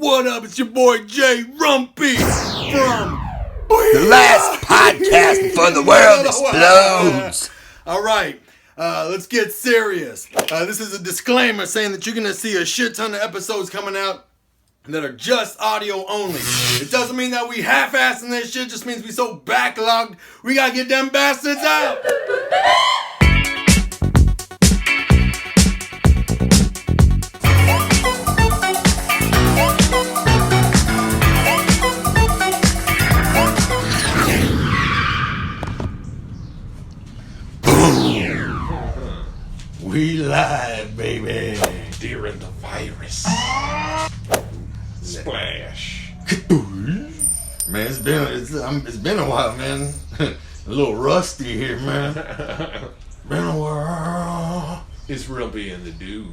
What up? It's your boy Jay Rumpy from The last podcast before the world explodes. All right, let's get serious. This is a disclaimer saying that you're going to see a shit ton of episodes coming out that are just audio only. It doesn't mean that we half-assing this shit, just means we so backlogged, we got to get them bastards out. We live, baby. During the virus. Splash. Man, it's been a while, man. A little rusty here, man. Been a while. It's Rumpy and the Dude.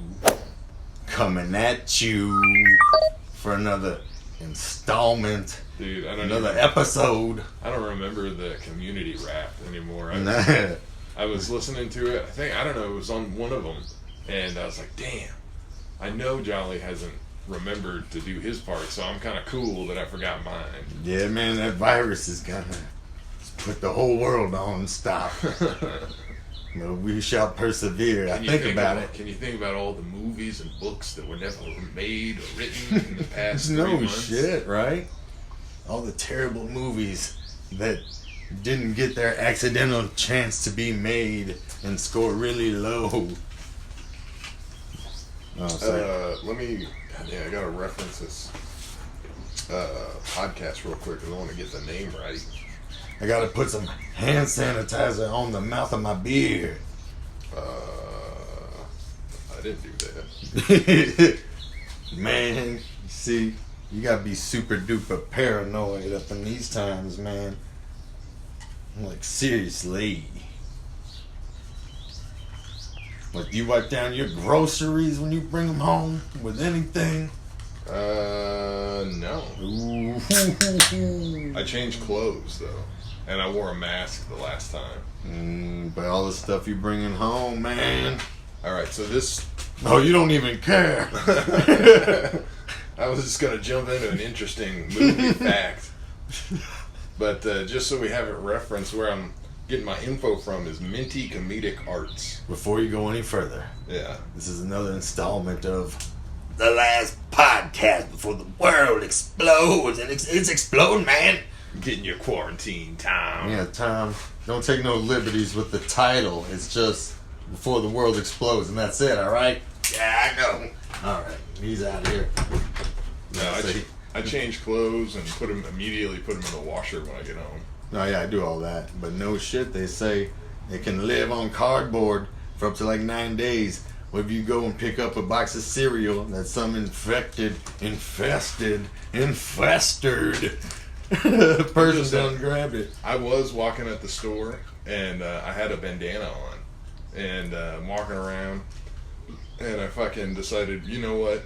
Coming at you for another installment. Dude, Another episode. I don't remember the community rap anymore. Nah. I was listening to it. I don't know, it was on one of them. And I was like, damn. I know Jolly hasn't remembered to do his part, so I'm kind of cool that I forgot mine. Yeah, man, that virus is gonna put the whole world on stop. But we shall persevere. Can you think about it. Can you think about all the movies and books that were never made or written in the past 3 No months? shit, right? All the terrible movies that didn't get their accidental chance to be made and score really low. Oh, I gotta reference this podcast real quick because I want to get the name right. I gotta put some hand sanitizer on the mouth of my beard. I didn't do that. Man, see, you gotta be super duper paranoid up in these times, man. Like, seriously. Like, do you wipe down your groceries when you bring them home with anything? No. Ooh. I changed clothes though, and I wore a mask the last time. But all the stuff you bringing home, man. All right, so this. Oh, you don't even care. I was just gonna jump into an interesting movie fact, but just so we have it referenced, where I'm getting my info from is Minty Comedic Arts. Before you go any further, Yeah. this is another installment of the last podcast before the world explodes. And it's exploding, man. Getting your quarantine time. Yeah, Tom, don't take no liberties with the title. It's just before the world explodes, and that's it, all right? Yeah, I know. All right, he's out of here. No, I changed clothes and immediately put them in the washer when I get home. No, yeah, I do all that. But no shit, they say it can live on cardboard for up to like 9 days. What if you go and pick up a box of cereal that's some infested person done grabbed it? I was walking at the store and I had a bandana on and I'm walking around and I fucking decided, you know what?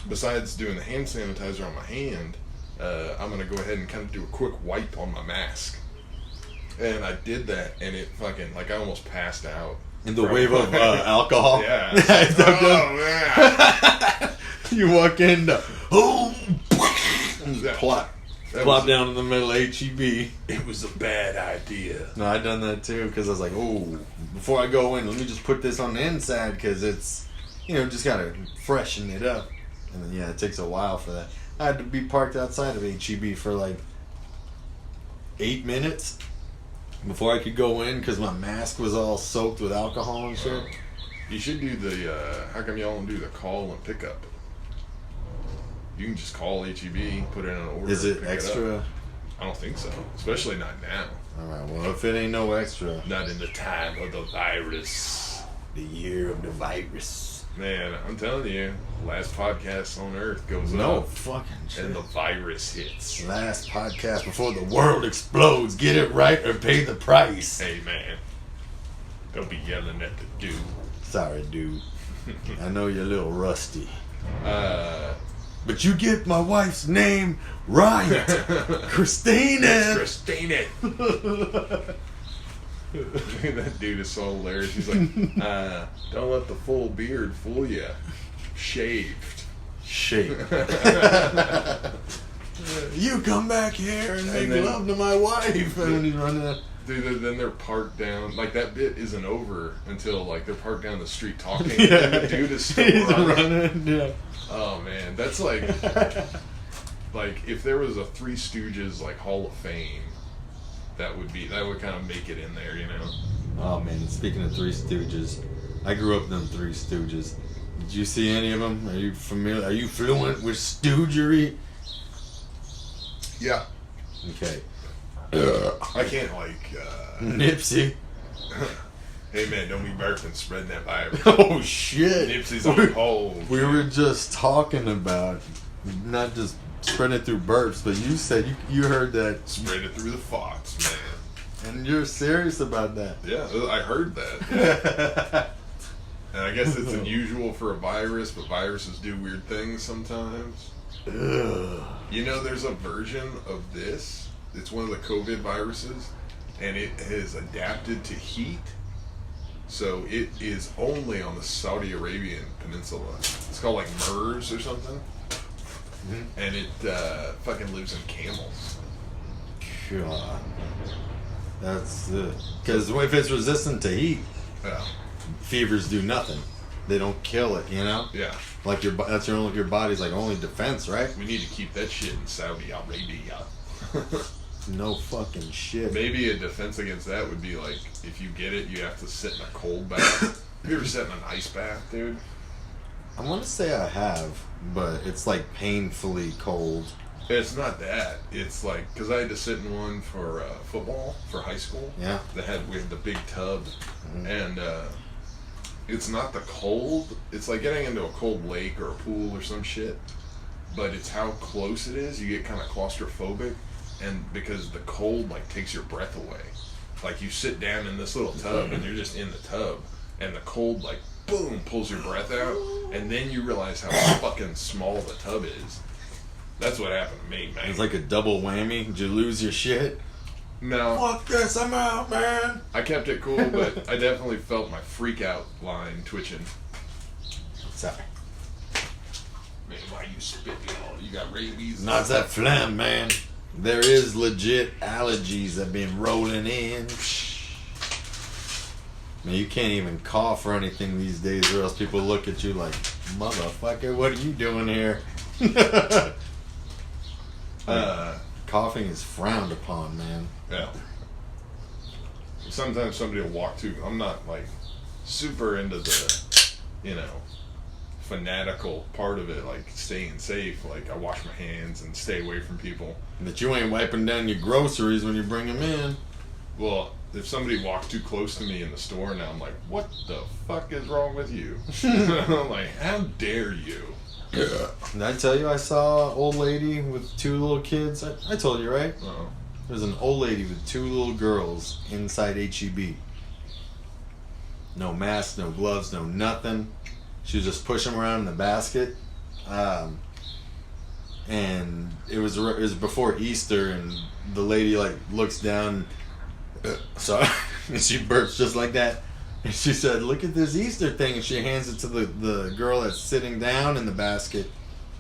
Besides doing the hand sanitizer on my hand, I'm gonna go ahead and kind of do a quick wipe on my mask. And I did that and it fucking, like I almost passed out. In the wave of alcohol? Yeah. Man. You walk in, plop down in the middle of HEB. It was a bad idea. No, I done that too because I was like, oh, before I go in, let me just put this on the inside because it's, just gotta freshen it up. And then, it takes a while for that. I had to be parked outside of HEB for like 8 minutes before I could go in because my mask was all soaked with alcohol and shit. You should do how come y'all don't do the call and pickup? You can just call HEB, put in an order. Is it pick extra? up. I don't think so. Especially not now. Alright, well, if it ain't no extra. Not in the time of the virus. The year of the virus. Man, I'm telling you, last podcast on Earth goes No up. fucking shit. And the virus hits. Last podcast before the world explodes. Get it right or pay the price. Hey, man. Don't be yelling at the dude. Sorry, dude. I know you're a little rusty. But you get my wife's name right. Christina. Christina. That dude is so hilarious. He's like, don't let the full beard fool you. Shaved. shape. You come back here and make then- love to my wife. And he's running out. Dude, then they're parked down. Like, that bit isn't over until, like, they're parked down the street talking. Yeah. And the dude is still He's running. running. Yeah. Oh, man. That's like... Like, if there was a Three Stooges, like, Hall of Fame, that would kind of make it in there, you know? Oh man, speaking of Three Stooges, I grew up in them Three Stooges. Did you see any of them? Are you familiar? Are you fluent with stoogery? Yeah. Okay. I can't, like, Nipsey. hey, man, don't be burping, spreading that virus. Oh shit. Nipsey's on hold. We were just talking about not just spreading it through burps, but you said you heard that, Spread it through the fox, man. and you're serious about that. Yeah, I heard that. Yeah. And I guess it's unusual for a virus, but viruses do weird things sometimes. Ugh. You know, there's a version of this. It's one of the COVID viruses, and it has adapted to heat. So it is only on the Saudi Arabian peninsula. It's called like MERS or something. And it fucking lives in camels. God. That's it. Because if it's resistant to heat, Yeah. fevers do nothing. They don't kill it, you know? Yeah. Like that's your body's like only defense, right? We need to keep that shit in Saudi Arabia. No fucking shit. Maybe a defense against that would be like, if you get it, you have to sit in a cold bath. Have you ever sat in an ice bath, dude? I want to say I have, but it's like painfully cold. It's not that. It's like, because I had to sit in one for football for high school. Yeah. We had the big tub, and it's not the cold. It's like getting into a cold lake or a pool or some shit, but it's how close it is. You get kind of claustrophobic, and because the cold like takes your breath away. Like you sit down in this little tub and you're just in the tub, and the cold like boom pulls your breath out, and then you realize how fucking small the tub is. That's what happened to me, man. It's like a double whammy. Did you lose your shit? No, Fuck this, I'm out, man. I kept it cool, but I definitely felt my freak out line twitching. Sorry. Man, why you spitting on? You got rabies? Not that phlegm, man. There is legit allergies that been rolling in. Man, you can't even cough or anything these days, or else people look at you like, motherfucker, what are you doing here? Coughing is frowned upon, man. Yeah. Sometimes somebody will walk too. I'm not like super into the, fanatical part of it, like staying safe. Like I wash my hands and stay away from people. But you ain't wiping down your groceries when you bring them in. Well, if somebody walked too close to me in the store now, I'm like, what the fuck is wrong with you? I'm like, how dare you? Did I tell you I saw an old lady with two little kids? I told you, right? Uh-oh. There's an old lady with two little girls inside HEB. No mask, no gloves, no nothing. She was just pushing them around in the basket. And it was before Easter, and the lady like looks down. Sorry, and she burps just like that. And she said, "Look at this Easter thing," and she hands it to the girl that's sitting down in the basket.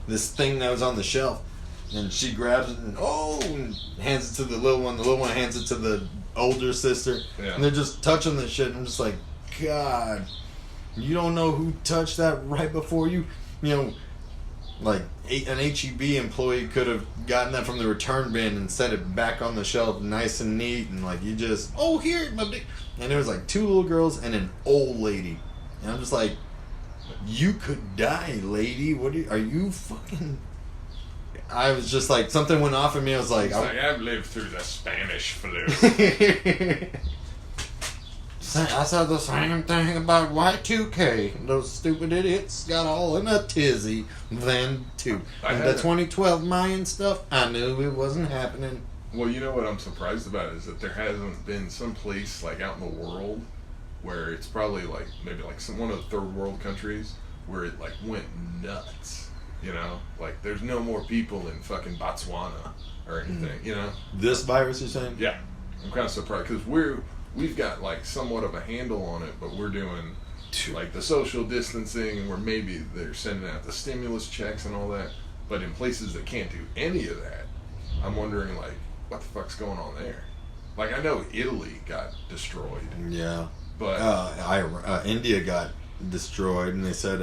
This thing that was on the shelf, and she grabs it and and hands it to the little one. The little one hands it to the older sister, Yeah. and they're just touching the shit. And I'm just like, God, you don't know who touched that right before you. Like an HEB employee could have gotten that from the return bin and set it back on the shelf nice and neat, and like you just, here, my big. And there was like two little girls and an old lady, and I'm just like, you could die, lady. Are you fucking? I was just like, something went off in me. I was like, It's like I've lived through the Spanish flu. I said the same thing about Y2K. Those stupid idiots got all in a tizzy then too. I And had the a- 2012 Mayan stuff, I knew it wasn't happening. Well, you know what I'm surprised about is that there hasn't been some place like out in the world where it's probably like maybe like one of the third world countries where it like went nuts. Like there's no more people in fucking Botswana or anything. This virus, you're saying? Yeah, I'm kind of surprised because we've got like somewhat of a handle on it, but we're doing like the social distancing, where maybe they're sending out the stimulus checks and all that. But in places that can't do any of that, I'm wondering, like, what the fuck's going on there? Like, I know Italy got destroyed. Yeah. But India got destroyed, and they said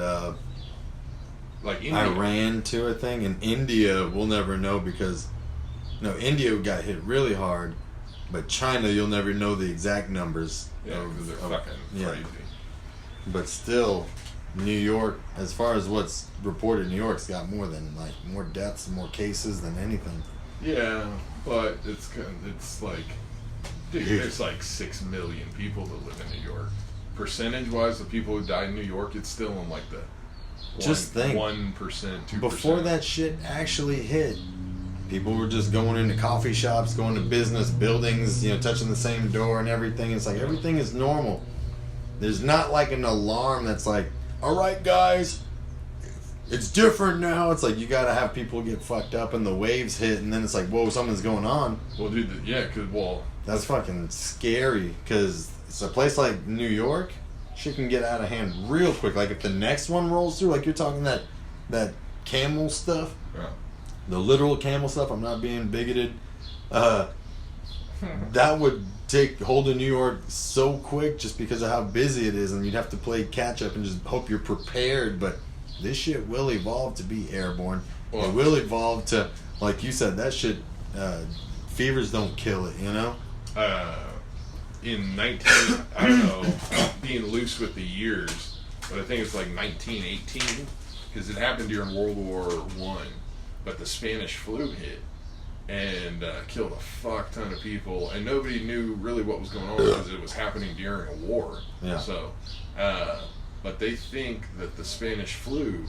like India, Iran too, I think, and India we'll never know because India got hit really hard, but China you'll never know the exact numbers. Yeah, because they're fucking crazy. But still, New York, as far as what's reported, New York's got more deaths and more cases than anything. Yeah, but it's like, dude, there's like 6 million people that live in New York. Percentage-wise, the people who died in New York, it's still in like the just think 1%, 2%. Before that shit actually hit, people were just going into coffee shops, going to business buildings, touching the same door and everything. It's like everything is normal. There's not like an alarm that's like, all right, guys, it's different now. It's like you got to have people get fucked up and the waves hit, and then it's like, whoa, something's going on. Well, dude, that's fucking scary because it's a place like New York, shit can get out of hand real quick. Like if the next one rolls through, like you're talking that camel stuff, the literal camel stuff, I'm not being bigoted, that would take hold of New York so quick just because of how busy it is, and you'd have to play catch up and just hope you're prepared. But this shit will evolve to be airborne. It will evolve to, like you said, that shit, fevers don't kill it, in 19, I don't know, being loose with the years, but I think it's like 1918, because it happened during World War I, but the Spanish flu hit and killed a fuck ton of people, and nobody knew really what was going on because it was happening during a war. Yeah. So, but they think that the Spanish flu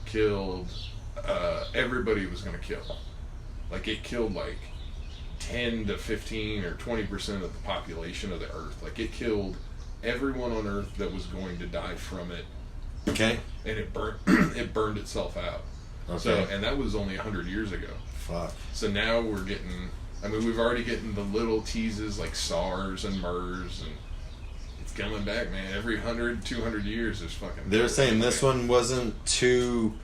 killed everybody it was going to kill. Like it killed like 10 to 15 or 20% of the population of the earth. Like it killed everyone on earth that was going to die from it. Okay. And it burned itself out. Okay. So, and that was only 100 years ago. Fuck. So now we're getting, we've already getting the little teases like SARS and MERS, and it's coming back, man. Every 100, 200 years there's fucking... They're saying this one wasn't too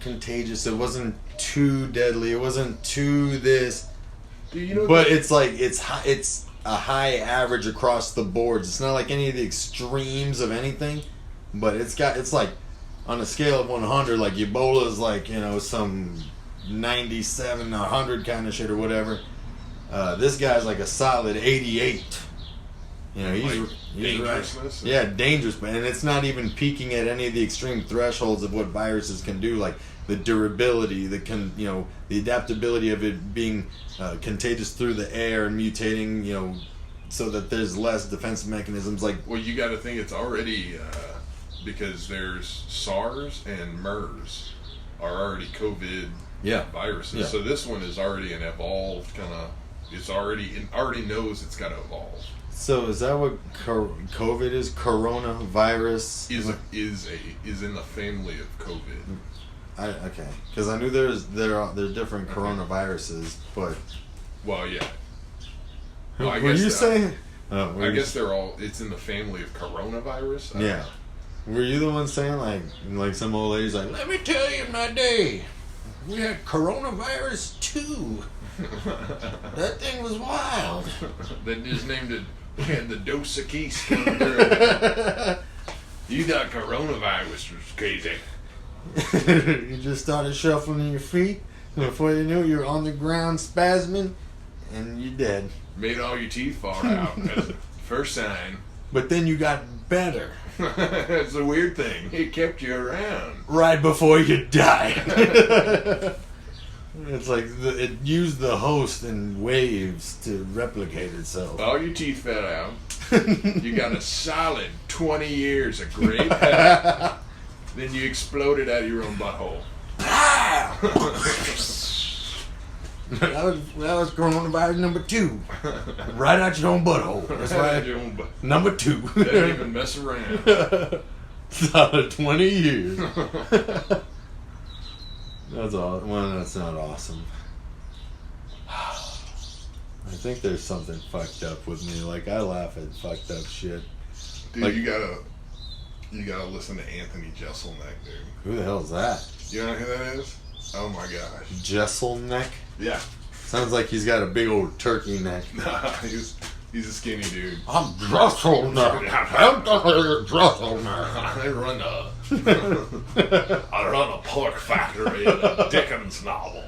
contagious, it wasn't too deadly, it wasn't too this, but it's like it's a high average across the boards. It's not like any of the extremes of anything, but it's like on a scale of 100, like Ebola is like some 97, 100 kind of shit or whatever. This guy's like a solid 88. He's dangerousness. Right. Yeah, dangerous, and it's not even peaking at any of the extreme thresholds of what viruses can do, like the durability, the adaptability of it being contagious through the air and mutating, so that there's less defense mechanisms. Like, well, you got to think it's already because there's SARS and MERS are already COVID viruses. Yeah. So this one is already an evolved kind of. It already knows it's got to evolve. So is that what COVID is? Coronavirus is in the family of COVID. Okay, because I knew there are different coronaviruses, but yeah. Well, I guess, you saying? I guess they're all. It's in the family of coronavirus. Yeah. Were you the one saying like some old lady's like, let me tell you my day, we had coronavirus too. That thing was wild. They just named it. We had the Dos Equis coming through. You thought coronavirus was crazy. You just started shuffling your feet. Before you knew it, you were on the ground spasming, and you're dead. Made all your teeth fall out. That's the first sign. But then you got better. It's a weird thing. It kept you around. Right before you died. It's like it used the host in waves to replicate itself. All your teeth fell out. You got a solid 20 years of great health. Then you exploded out of your own butthole. That was coronavirus number 2. Right out your own butthole. That's right. Your own number 2. Didn't even mess around. Solid 20 years. That's all. Well, that's not awesome. I think there's something fucked up with me. Like, I laugh at fucked up shit. Dude, Like- you gotta listen to Anthony Jeselnik, dude. Who the hell is that? You know who that is? Oh my gosh. Jesselneck? Yeah. Sounds like he's got a big old turkey neck. Nah, he's a skinny dude. I'm Jesselneck. Jesselneck. I run a pork factory in a Dickens novel.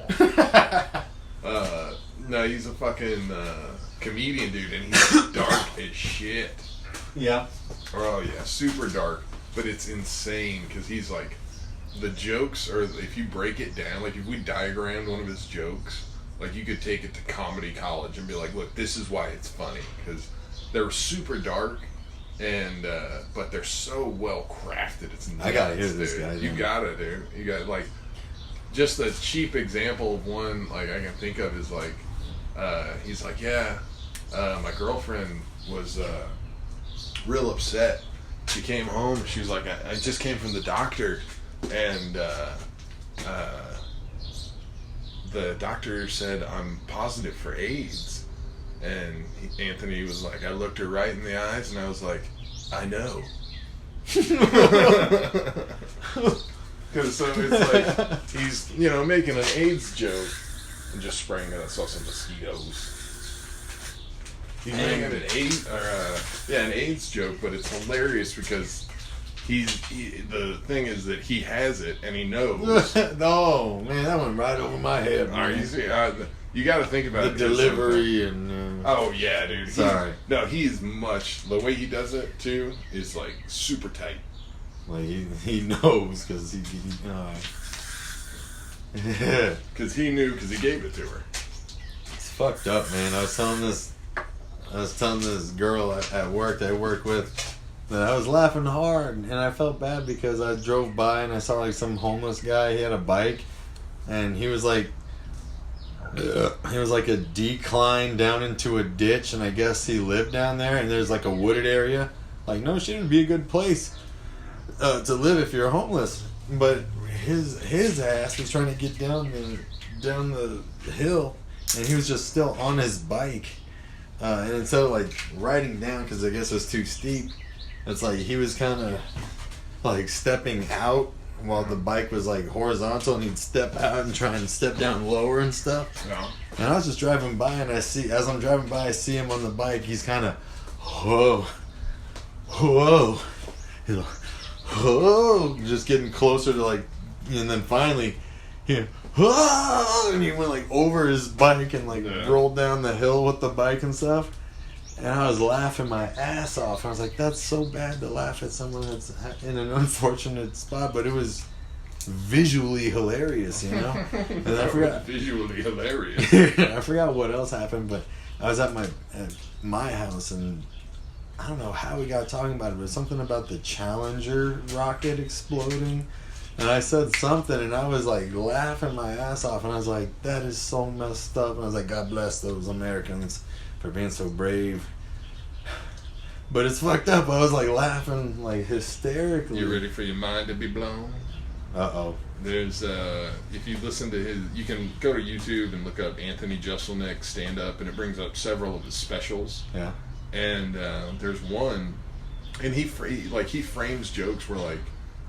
No, he's a fucking comedian dude, and he's dark as shit. Yeah. Oh yeah, super dark, but it's insane because he's like, the jokes are, if you break it down, like if we diagrammed one of his jokes, like you could take it to comedy college and be like, look, this is why it's funny, because they're super dark, and but they're so well crafted. It's nuts, I gotta hear this dude. guy. You gotta, dude. You got like, just a cheap example of one like I can think of is like, he's like, yeah, my girlfriend was real upset. She came home. She was like, I just came from the doctor, and the doctor said I'm positive for AIDS. And Anthony was like, I looked her right in the eyes, and I was like, I know. Because so it's like he's making an AIDS joke and just spraying it. I saw some mosquitoes. He's making an AIDS joke, but it's hilarious because the thing is that he has it and he knows. Oh man, that went right over my head. You got to think about the delivery and. Oh yeah, dude. Sorry. He's much. The way he does it too is like super tight. Like he knows because he Because he knew because he gave it to her. It's fucked up, man. I was telling this girl at work that I work with that I was laughing hard, and I felt bad because I drove by and I saw like some homeless guy. He had a bike, and he was like a decline down into a ditch, and I guess he lived down there. And there's like a wooded area. Like, no, shit, it'd be a good place to live if you're homeless. But his ass was trying to get down the hill, and he was just still on his bike. And instead of like riding down, because I guess it was too steep, it's like he was kind of like stepping out while the bike was like horizontal, and he'd step out and try and step down lower and stuff. Yeah. And I was just driving by, and as I'm driving by, I see him on the bike. He's kind of, whoa, he's like, whoa, just getting closer to like, and then finally, whoa, and he went like over his bike and like rolled down the hill with the bike and stuff. And I was laughing my ass off. I was like, that's so bad to laugh at someone that's in an unfortunate spot, but it was visually hilarious, you know? And I forgot. Visually hilarious. I forgot what else happened, but I was at my house, and I don't know how we got talking about it, but something about the Challenger rocket exploding. And I said something, and I was like laughing my ass off, and I was like, that is so messed up. And I was like, God bless those Americans for being so brave. But it's fucked up. I was like laughing like hysterically. You ready for your mind to be blown? Uh-oh. There's if you listen to his, you can go to YouTube and look up Anthony Jeselnik stand up, and it brings up several of his specials. Yeah. And there's one, and he frames jokes where like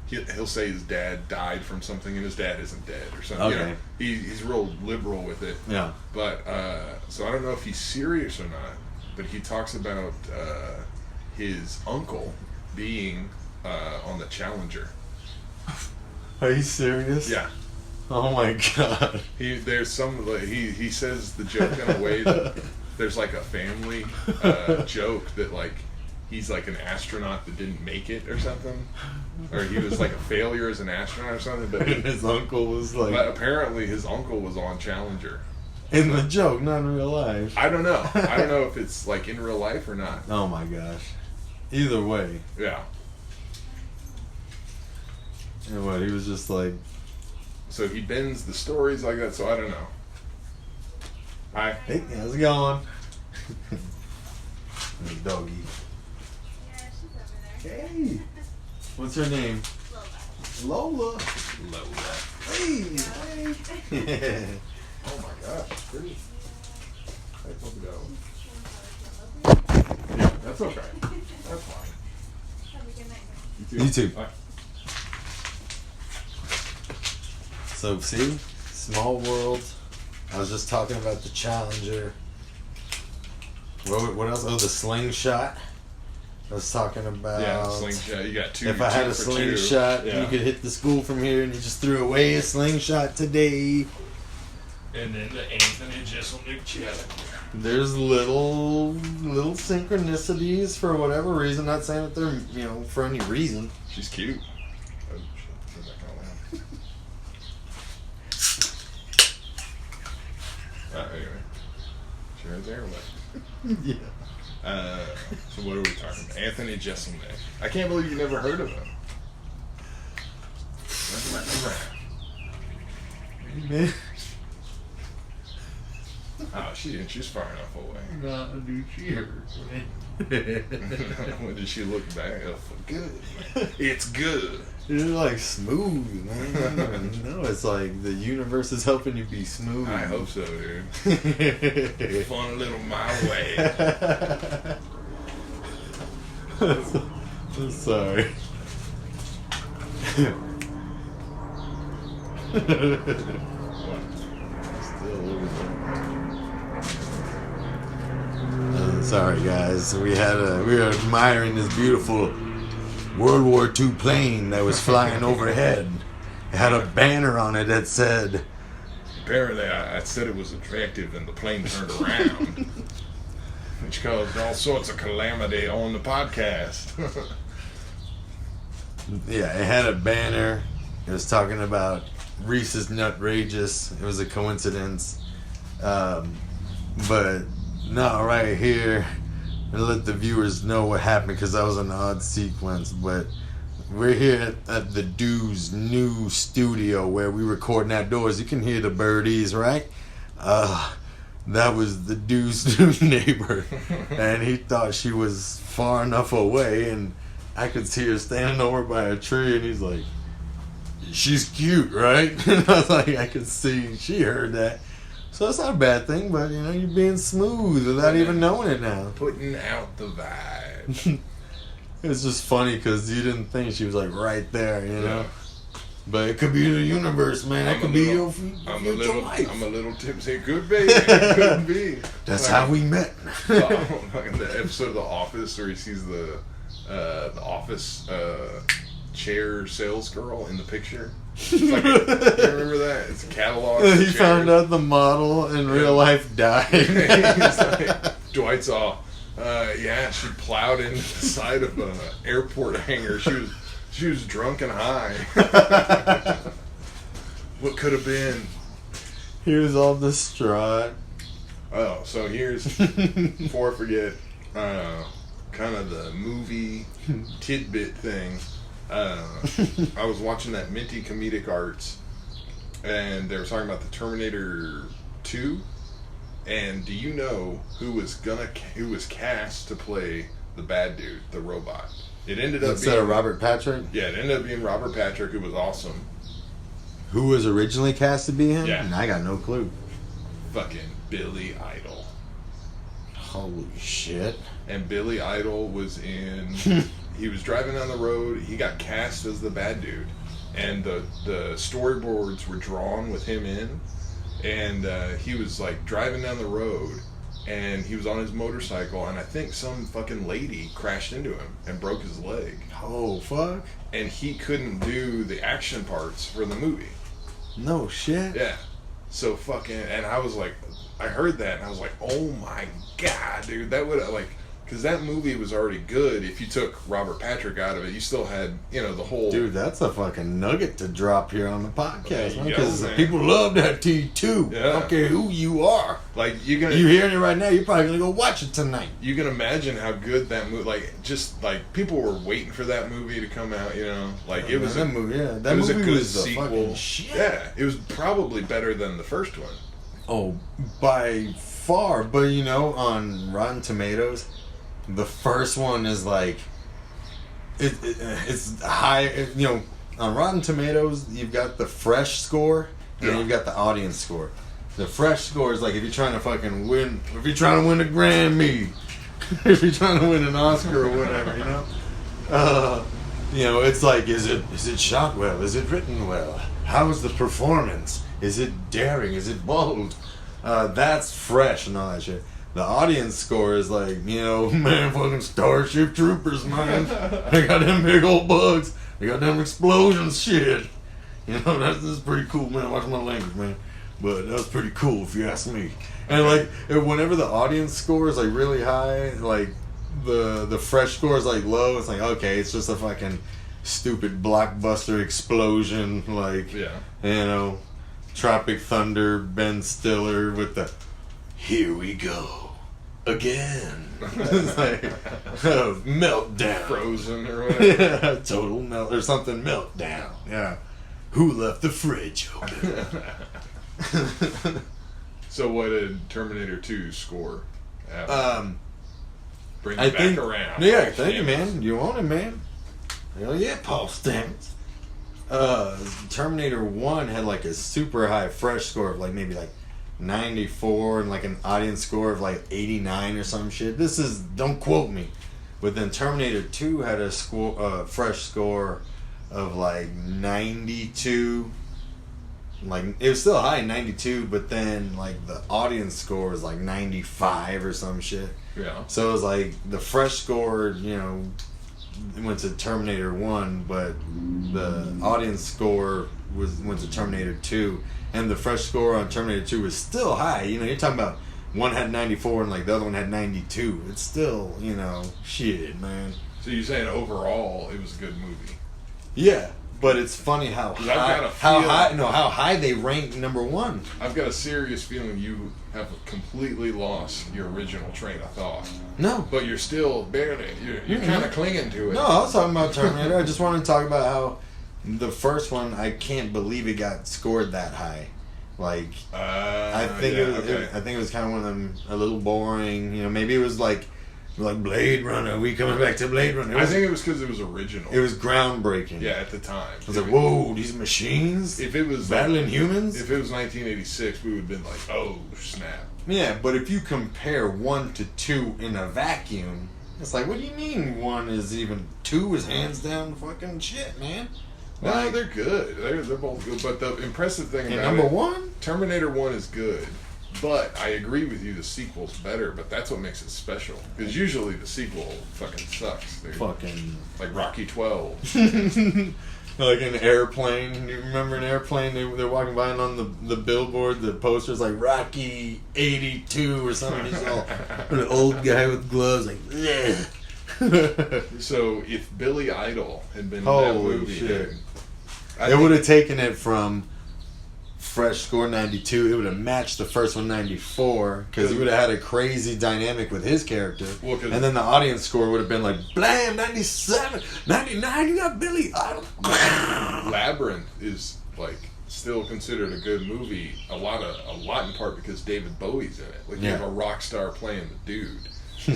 he'll say his dad died from something and his dad isn't dead or something. Okay. You know, he's real liberal with it. Yeah. But so I don't know if he's serious or not, but he talks about his uncle being on the Challenger. Are you serious? Yeah. Oh my God. He says the joke in a way that there's like a family joke that like he's like an astronaut that didn't make it or something, or he was like a failure as an astronaut or something. But his uncle was like. But apparently his uncle was on Challenger. In the joke, not in real life. I don't know. I don't know if it's like in real life or not. Oh my gosh. Either way. Yeah. And what, he was just like. So he bends the stories like that. So I don't know. Hi. Hey, how's it going? There's doggy. Yeah, she's over there. Hey. What's her name? Lola. Lola. Hey. Hey. Oh my gosh, it's pretty. Hey, hope it goes. Yeah, that's okay. That's fine. You too. All right. So, see? Small world. I was just talking about the Challenger. What else? Oh, the slingshot. I was talking about... Yeah, slingshot. You got two. If I had two a for slingshot, two. Yeah. you could hit the school from here and you just threw away a slingshot today. And then the Anthony Jeselnik challenge. There's little synchronicities for whatever reason. Not saying that they're, for any reason. She's cute. Oh, shit. Said that kind of loud. Anyway. She right there. What? Yeah. So what are we talking about? Anthony Jeselnik. I can't believe you never heard of him. Man. Oh, she's far enough away. No, dude, she hurts, man. When did she look back? Oh, good. It's good. It's like smooth, man. No, it's like the universe is helping you be smooth. I hope so, dude. Fun little my way. I'm sorry. Still over there. Sorry, guys. We were admiring this beautiful World War II plane that was flying overhead. It had a banner on it that said, Apparently, I said it was attractive, and the plane turned around, which caused all sorts of calamity on the podcast. yeah, it had a banner. It was talking about Reese's Nutrageous. It was a coincidence. But no, right here, and let the viewers know what happened because that was an odd sequence. But we're here at the Dude's new studio where we record outdoors. You can hear the birdies, right? That was the Dude's new neighbor, and he thought she was far enough away, and I could see her standing over by a tree, and he's like, "She's cute, right?" And I was like, I could see she heard that. So it's not a bad thing, but you're being smooth without even knowing it now. Putting out the vibe. It was just funny because you didn't think she was like right there, Yeah. But it could be the universe, man. That could be your future life. I'm a little tipsy. It could be. It could be. That's how we met. Like in the episode of The Office where he sees the office chair sales girl in the picture. It's like you remember that? It's a catalog. He found out the model in real life died. He's like, Dwight's all, yeah, she plowed into the side of an airport hangar. She was drunk and high. What could have been? He was all distraught. Oh, so here's, before I forget, kind of the movie tidbit thing. I was watching that Minty Comedic Arts, and they were talking about the Terminator 2. And do you know who was cast to play the bad dude, the robot? It ended up Instead being of Robert Patrick? Yeah, it ended up being Robert Patrick, who was awesome. Who was originally cast to be him? Yeah. And I got no clue. Fucking Billy Idol. Holy shit. And Billy Idol was in. He was driving down the road. He got cast as the bad dude, and the storyboards were drawn with him in. And he was like driving down the road, and he was on his motorcycle, and I think some fucking lady crashed into him and broke his leg. Oh, fuck. And he couldn't do the action parts for the movie. No shit. Yeah. So fucking, and I was like, I heard that, and I was like, oh my god, dude, that would like, because that movie was already good. If you took Robert Patrick out of it, you still had, the whole. Dude, that's a fucking nugget to drop here on the podcast, man. Yo, Because man. people love that T2. Yeah. I don't care who you are. Like you hearing it right now, you're probably gonna go watch it tonight. You can imagine how good that movie, people were waiting for that movie to come out. Like it was that a movie. Yeah, it that was a movie good was the sequel. fucking shit. Yeah, it was probably better than the first one. Oh, by far. But on Rotten Tomatoes, the first one is like it's high. On Rotten Tomatoes, you've got the fresh score and Yeah. you've got the audience score. The fresh score is like if you're trying to fucking win, if you're trying to win a Grammy, if you're trying to win an Oscar or whatever, You know, it's like, is it shot well? Is it written well? How is the performance? Is it daring? Is it bold? That's fresh and all that shit. The audience score is like, you know, man, fucking Starship Troopers, man. They got them big old bugs. They got them explosions, shit. You know, that's pretty cool, man. Watch my language, man. But that was pretty cool, if you ask me. And like, whenever the audience score is like really high, like the fresh score is like low. It's like, okay, it's just a fucking stupid blockbuster explosion, like, Yeah. you know, Tropic Thunder, Ben Stiller with the "Here we go again." It's like meltdown. Frozen or whatever. Yeah, total melt or something. Meltdown. Yeah. Who left the fridge open? So what did Terminator 2 score? Bring it I back think. around. Yeah, Paul thank you, Stamets. man. You own it, man. Hell yeah, Paul Stamets. Terminator 1 had like a super high fresh score of like maybe like 94 and like an audience score of like 89 or some shit. This is, don't quote me. But then Terminator 2 had a fresh score of like 92. Like, it was still high, 92, but then like the audience score was like 95 or some shit. Yeah. So it was like the fresh score, you know, went to Terminator 1, but the audience score went to Terminator 2, and the fresh score on Terminator 2 was still high. You know, you're talking about one had 94 and like the other one had 92. It's still, you know, shit, man. So you're saying overall it was a good movie? Yeah, but it's funny how 'Cause I've high, got a how feeling- high, no, how high they ranked number one. I've got a serious feeling you have completely lost your original train of thought. No, But you're still barely, you're kind of clinging to it. no, I was talking about Terminator. I just wanted to talk about how the first one, I can't believe it got scored that high. Like, I think yeah, it was. okay. I think it was kind of one of them, a little boring. You know, maybe it was like Blade Runner. We coming back to Blade Runner. I think it was because it was original. it was groundbreaking. Yeah, at the time. I was like, whoa, these machines If it was battling humans. If it was 1986, we would have been like, oh snap. Yeah, but if you compare 1 to 2 in a vacuum, it's like, what do you mean 1 is even 2 is hands down fucking shit, man? No, Like, they're good. They're both good. But the impressive thing and about number it, 1. Terminator 1 is good. But I agree with you, the sequel's better. But that's what makes it special. Because usually the sequel fucking sucks. Dude. Fucking Like Rocky 12. like an airplane. You remember an airplane? They're walking by and on the billboard, the poster's like Rocky 82 or something. He's all an old guy with gloves, like. "Ugh." So if Billy Idol had been in that Holy movie, shit. dude, It would have taken it from fresh score 92. It would have matched the first one 94 because he would have had a crazy dynamic with his character. Well, 'cause- And then the audience score would have been like, blam, 97, 99, you got Billy Idol. Labyrinth is like still considered a good movie. A lot in part because David Bowie's in it. Like you Yeah. have a rock star playing the dude.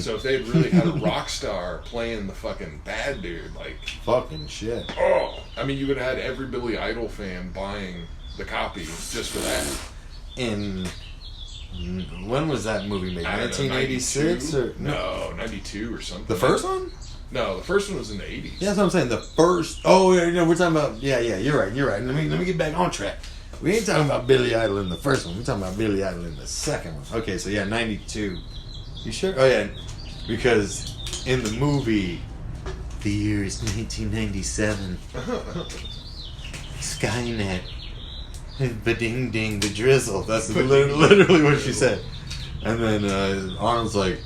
So if they'd really had a rock star playing the fucking bad dude, like, Fucking shit. oh, I mean, you would have had every Billy Idol fan buying the copy just for that. In when was that movie made? I don't know, 1986 or 92? No, 92 or something. The first one? No, the first one was in the 80s. Yeah, that's what I'm saying. The first. Oh, yeah, we're talking about. Yeah, you're right. Let me get back on track. We ain't talking about Billy Idol in the first one. We're talking about Billy Idol in the second one. Okay, so yeah, 92. You sure? Oh yeah, because in the movie, the year is 1997. Skynet. Ba-ding ding, the drizzle. That's literally what she said. And then Arnold's like,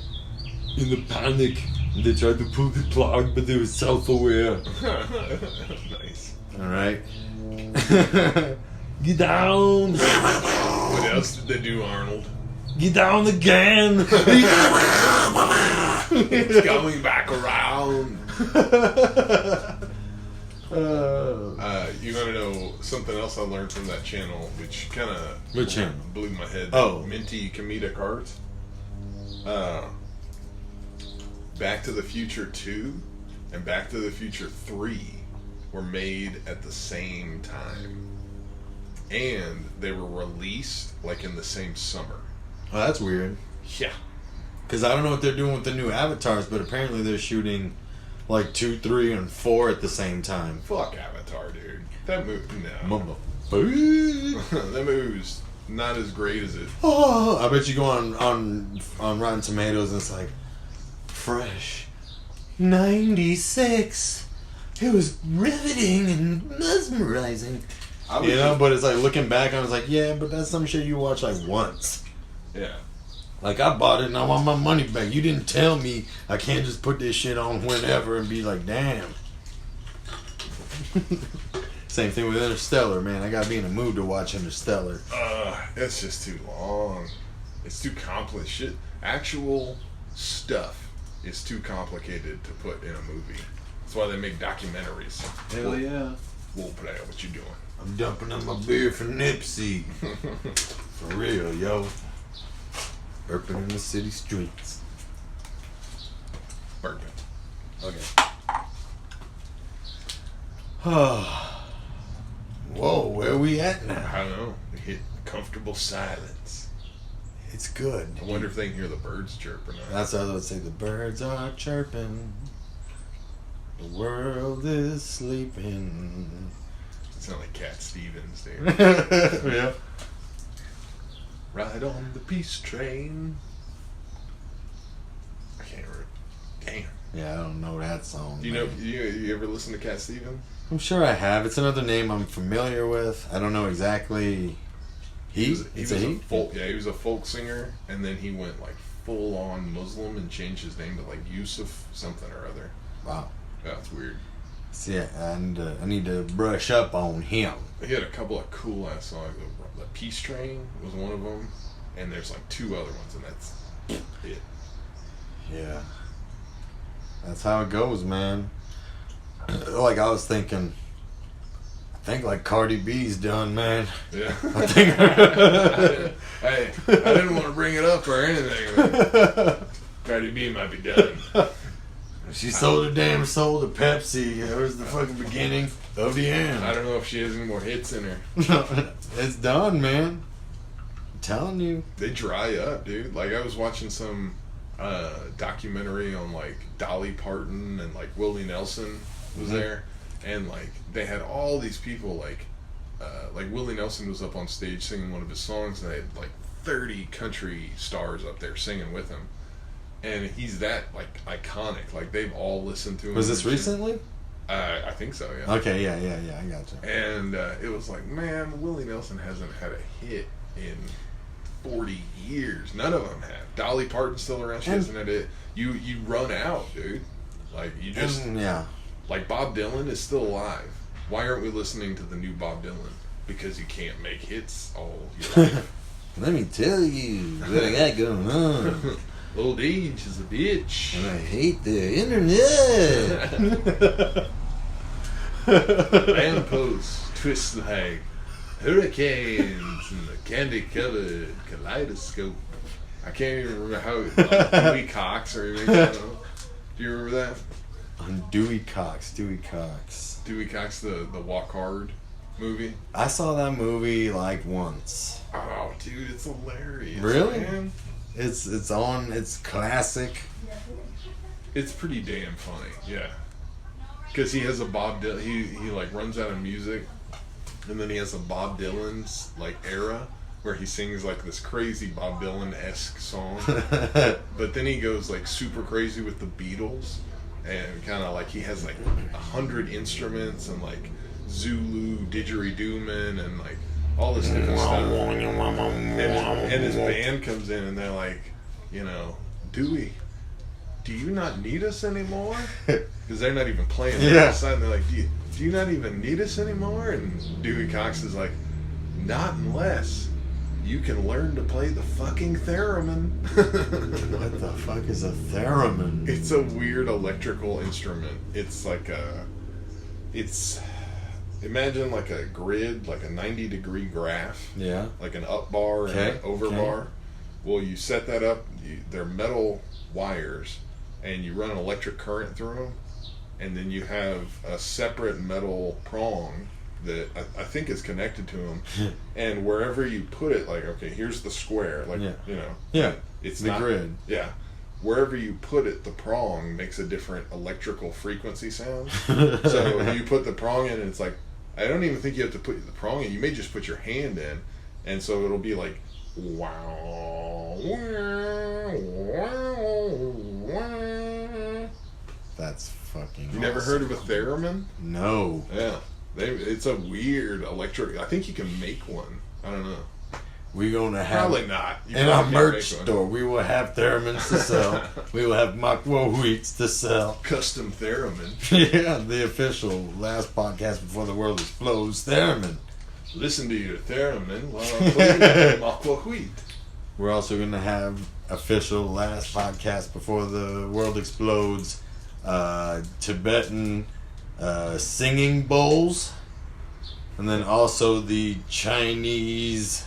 in the panic, they tried to pull the plug, but they were self-aware. Nice. All right. Get down. What else did they do, Arnold? Get down again. It's coming back around. You want to know something else I learned from that channel, which kind of What channel? blew my head? Oh. Minty Comedic Arts. Back to the Future 2 and Back to the Future 3 were made at the same time. And they were released like in the same summer. Oh, that's weird. Yeah. Because I don't know what they're doing with the new avatars, but apparently they're shooting like 2, 3, and 4 at the same time. Fuck Avatar, dude. That movie, no. Mama. That movie's not as great as it. Oh, I bet you go on Rotten Tomatoes and it's like fresh 96. It was riveting and mesmerizing. You know, but it's like looking back, I was like, yeah, but that's some shit you watch like once. Yeah. Like I bought it and I want my money back. You didn't tell me I can't just put this shit on whenever and be like, damn. Same thing with Interstellar, man. I gotta be in the mood to watch Interstellar. It's just too long. It's too complicated. Shit. Actual stuff is too complicated to put in a movie. That's why they make documentaries. Hell yeah. Whoa, Blair, what you doing? I'm dumping on my beer for Nipsey. For real, yo. Urban in the city streets. Bourbon. Okay. Whoa, where we at now? I don't know. They hit comfortable silence. It's good. I wonder if they can hear the birds chirp or not. That's what I would say. The birds are chirping. The world is sleeping. It sounds like Cat Stevens, dude. Yeah. Ride on the peace train. I can't remember. Damn. Yeah, I don't know that song. Do you man. know? You ever listen to Cat Stevens? I'm sure I have. It's another name I'm familiar with. I don't know exactly. He was a folk. Yeah, he was a folk singer, and then he went like full on Muslim and changed his name to like Yusuf something or other. Wow. Yeah, it's weird. See, and I need to brush up on him. He had a couple of cool ass songs. The Peace Train was one of them, and there's like 2 other ones, and that's it. Yeah. That's how it goes, man. Like I was thinking, I think like Cardi B's done, man. Yeah. I think. Hey, I didn't want to bring it up or anything, but Cardi B might be done. She sold her damn soul to Pepsi. It was the fucking beginning of the end. I don't know if she has any more hits in her. It's done, man. I'm telling you. They dry up, dude. Like I was watching some documentary on like Dolly Parton and like Willie Nelson was there, and like they had all these people like Willie Nelson was up on stage singing one of his songs, and they had like 30 country stars up there singing with him, and he's that like iconic. Like they've all listened to him. Was this and shit. recently? I think so. Yeah. Okay. Yeah. I got you. And it was like, man, Willie Nelson hasn't had a hit in 40 years. None of them have. Dolly Parton's still around. She hasn't had it. You run out, dude. Like you just yeah. like Bob Dylan is still alive. Why aren't we listening to the new Bob Dylan? Because you can't make hits all your life. Let me tell you what I got going on. Old age is a bitch. And I hate the internet. Lampposts twist like hurricanes in the candy-covered kaleidoscope. I can't even remember how Dewey Cox or anything. I don't know. Do you remember that? Dewey Cox. Dewey Cox, the Walk Hard movie. I saw that movie like once. Oh, dude, it's hilarious. Really? Man. It's on. It's classic. It's pretty damn funny, yeah. Because he has a Bob Dylan. He like runs out of music, and then he has a Bob Dylan's like era where he sings like this crazy Bob Dylan-esque song, but then he goes like super crazy with the Beatles, and kind of like he has like 100 instruments and like Zulu didgeridoo and like all this different stuff. And his band comes in and they're like, you know, Dewey, do you not need us anymore? Because they're not even playing. Yeah. All of a sudden they're like, do you not even need us anymore? And Dewey Cox is like, not unless you can learn to play the fucking theremin. What the fuck is a theremin? It's a weird electrical instrument. It's like imagine like a grid, like a 90-degree graph. Yeah. Like an up bar and an over bar. Well, you set that up, they're metal wires, and you run an electric current through them, and then you have a separate metal prong that I think is connected to them, and wherever you put it, like, okay, here's the square, like, Yeah. you know. Yeah. It's The not, grid. Yeah. wherever you put it, the prong makes a different electrical frequency sound. So you put the prong in, and it's like, I don't even think you have to put the prong in. You may just put your hand in, and so it'll be like, wow, That's fucking. You never heard of a theremin? No. Yeah, it's a weird electric. I think you can make one. I don't know. We're gonna have Probably not. You in our probably can't merch make one. store. We will have theremins to sell. We will have Makwo wheats to sell. Custom theremin. Yeah, the official last podcast before the world explodes theremin. Listen to your theremin while I play Makwa Wheat. We're also gonna have official last podcast before the world explodes. Tibetan singing bowls, and then also the Chinese.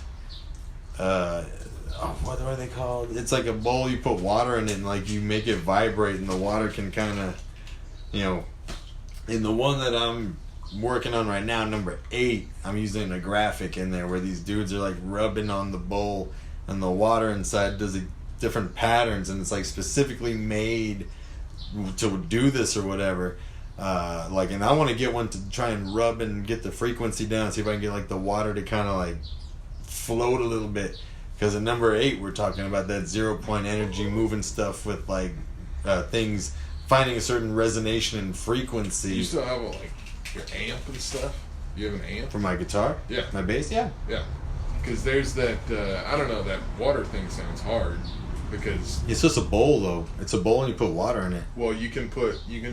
What are they called? It's like a bowl you put water in it and like you make it vibrate and the water can kind of, in the one that I'm working on right now, number 8, I'm using a graphic in there where these dudes are like rubbing on the bowl and the water inside does different patterns and it's like specifically made to do this or whatever. And I want to get one to try and rub and get the frequency down, see if I can get like the water to kind of like float a little bit, because at number 8 we're talking about that 0 point energy moving stuff with like things finding a certain resonation and frequency. You still have like your amp and stuff? You have an amp? For my guitar? Yeah. My bass? Yeah. Yeah. Because there's that, I don't know, that water thing sounds hard. Because, It's just a bowl though. It's a bowl and you put water in it. well, you can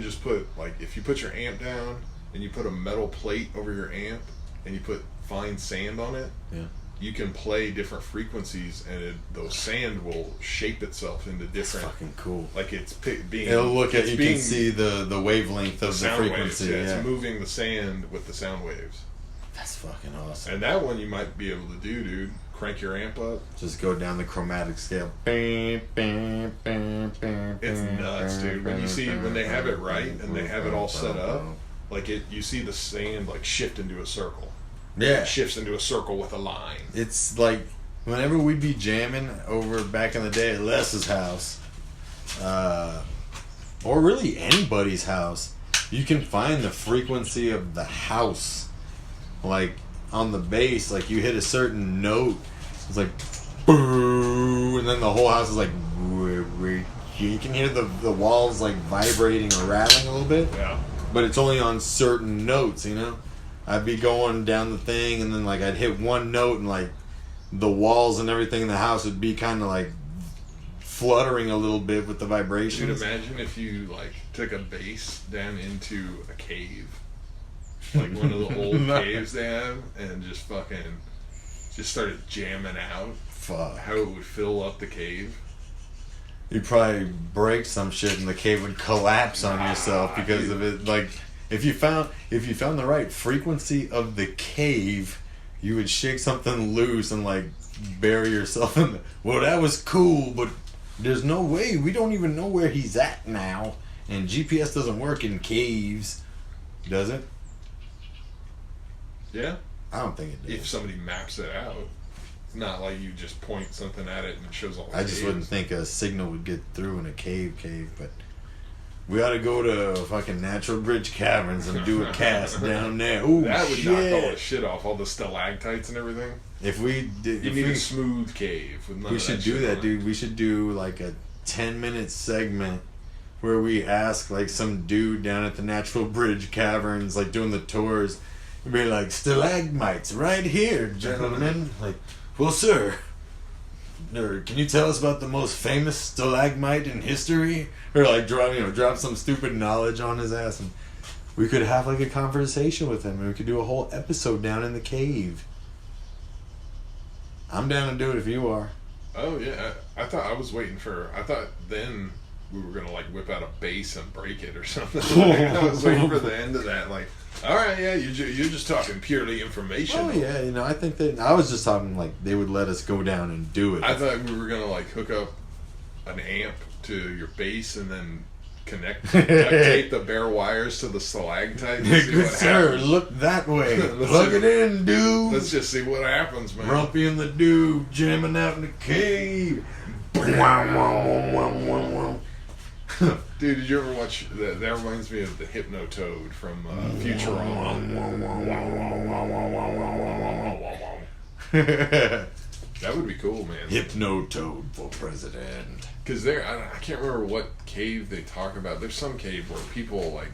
just put, like, if you put your amp down and you put a metal plate over your amp and you put fine sand on it, Yeah. you can play different frequencies and the sand will shape itself into It's different, fucking cool. like it's being... It'll look at it's you being can see the wavelength of the sound frequency. waves. Yeah, Yeah. it's moving the sand with the sound waves. That's fucking awesome. And that one you might be able to do, dude. Crank your amp up. Just go down the chromatic scale. It's nuts, dude. When they have it right and they have it all set up, like you see the sand like shift into a circle. Yeah. It shifts into a circle with a line. It's like whenever we'd be jamming over back in the day at Les's house, or really anybody's house, you can find the frequency of the house. Like on the bass, like you hit a certain note, it's like boo, and then the whole house is like you can hear the walls like vibrating or rattling a little bit. Yeah. But it's only on certain notes, I'd be going down the thing and then like I'd hit one note and like the walls and everything in the house would be kind of like fluttering a little bit with the vibrations. Dude, imagine if you like took a bass down into a cave, like one of the old caves they have, and just started jamming out. Fuck. How it would fill up the cave. You'd probably break some shit and the cave would collapse on yourself because of it. Like if you found the right frequency of the cave, you would shake something loose and like bury yourself in the, well, that was cool, but there's no way. We don't even know where he's at now. And GPS doesn't work in caves. Does it? Yeah. I don't think it does. If somebody maps it out. It's not like you just point something at it and it shows all the I just caves. wouldn't think a signal would get through in a cave, but we ought to go to fucking Natural Bridge Caverns and do a cast down there. Ooh, That would shit. knock all the shit off, all the stalactites and everything. If we did, You if need we, a smooth cave. With none we of should that do shit that, on dude. We should do like a 10-minute segment where we ask like some dude down at the Natural Bridge Caverns, like doing the tours, and be like, stalagmites right here, gentlemen. Like, well, sir, can you tell us about the most famous stalagmite in history? Or like drop some stupid knowledge on his ass, and we could have like a conversation with him, and we could do a whole episode down in the cave. I'm down to do it if you are. Oh yeah, I thought then we were gonna like whip out a bass and break it or something. I was waiting for the end of that. Like, all right, yeah, you're just talking purely informational. Oh yeah, I think that I was just talking like they would let us go down and do it. I thought we were gonna like hook up an amp to your bass and then duct tape the bare wires to the stalactite. And see Good what sir, happens. look that way. Let's Plug just- it in, dude. Let's just see what happens, man. Rumpy and the dude jamming out in the cave. Boom. Dude, did you ever watch that? That reminds me of the Hypnotoad from Futurama. That would be cool, man. Hypnotoad for president. Because I can't remember what cave they talk about. There's some cave where people like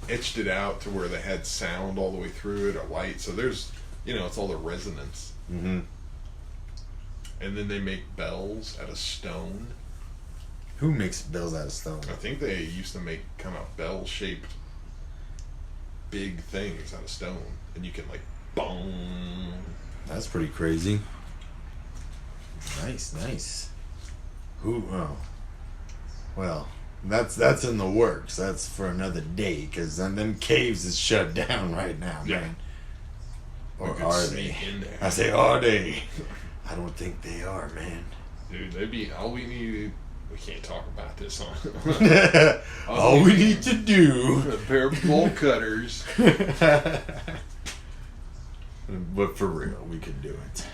etched it out to where they had sound all the way through it, or light. So there's, it's all the resonance. Mm-hmm. And then they make bells out of stone. Who makes bells out of stone? I think they used to make kind of bell-shaped big things out of stone, and you can like boom. That's pretty crazy. Nice. Who? Oh, well, that's in the works. That's for another day, because them caves is shut down right now, Yeah. man. We Or could are sneak they? in there. I say, are they? I don't think they are, man. Dude, they'd be all we need. We can't talk about this on. All we need to do. A pair of bolt cutters. But for real, we could do it.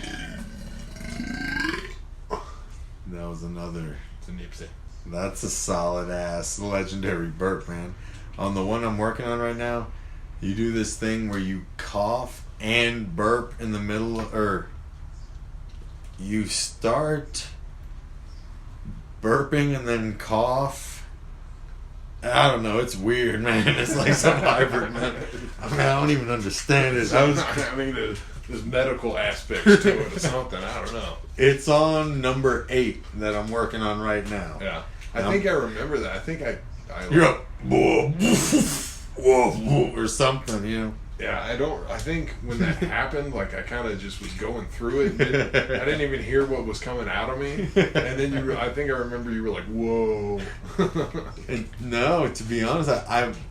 That was another. It's a Nipsey. That's a solid ass legendary burp, man. On the one I'm working on right now, you do this thing where you cough and burp in the middle, or you start burping and then cough. I don't know. It's weird, man. It's like some hybrid, man. I mean, I don't even understand it. I mean, there's medical aspects to it or something. I don't know. It's on number 8 that I'm working on right now. Yeah. I think I remember that. I think I You're up, whoa, or something, Yeah, I think when that happened, like, I kind of just was going through it. And I didn't even hear what was coming out of me. And then I think I remember you were like, whoa. And no, to be honest,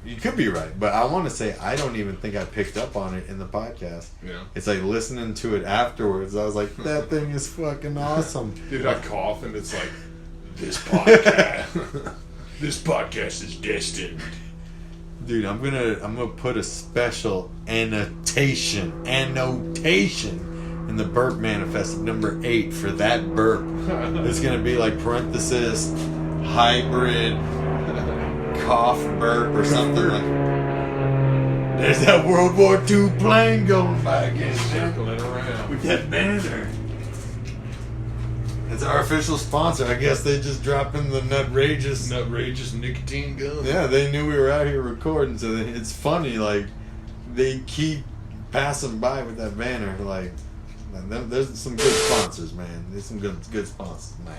you could be right, but I want to say I don't even think I picked up on it in the podcast. Yeah. It's like listening to it afterwards. I was like, that thing is fucking awesome. Dude, I cough and it's like, this podcast. This podcast is destined. Dude, I'm gonna put a special annotation in the burp manifest number 8 for that burp. It's gonna be like parenthesis hybrid cough burp or something like. There's that World War II plane going by again, Circling around. with that banner. It's our official sponsor. I guess they just dropped in the Nutrageous. Nutrageous nicotine gum. Yeah, they knew we were out here recording, so it's funny. Like, they keep passing by with that banner. Like, there's some good sponsors, man. There's some good sponsors, man.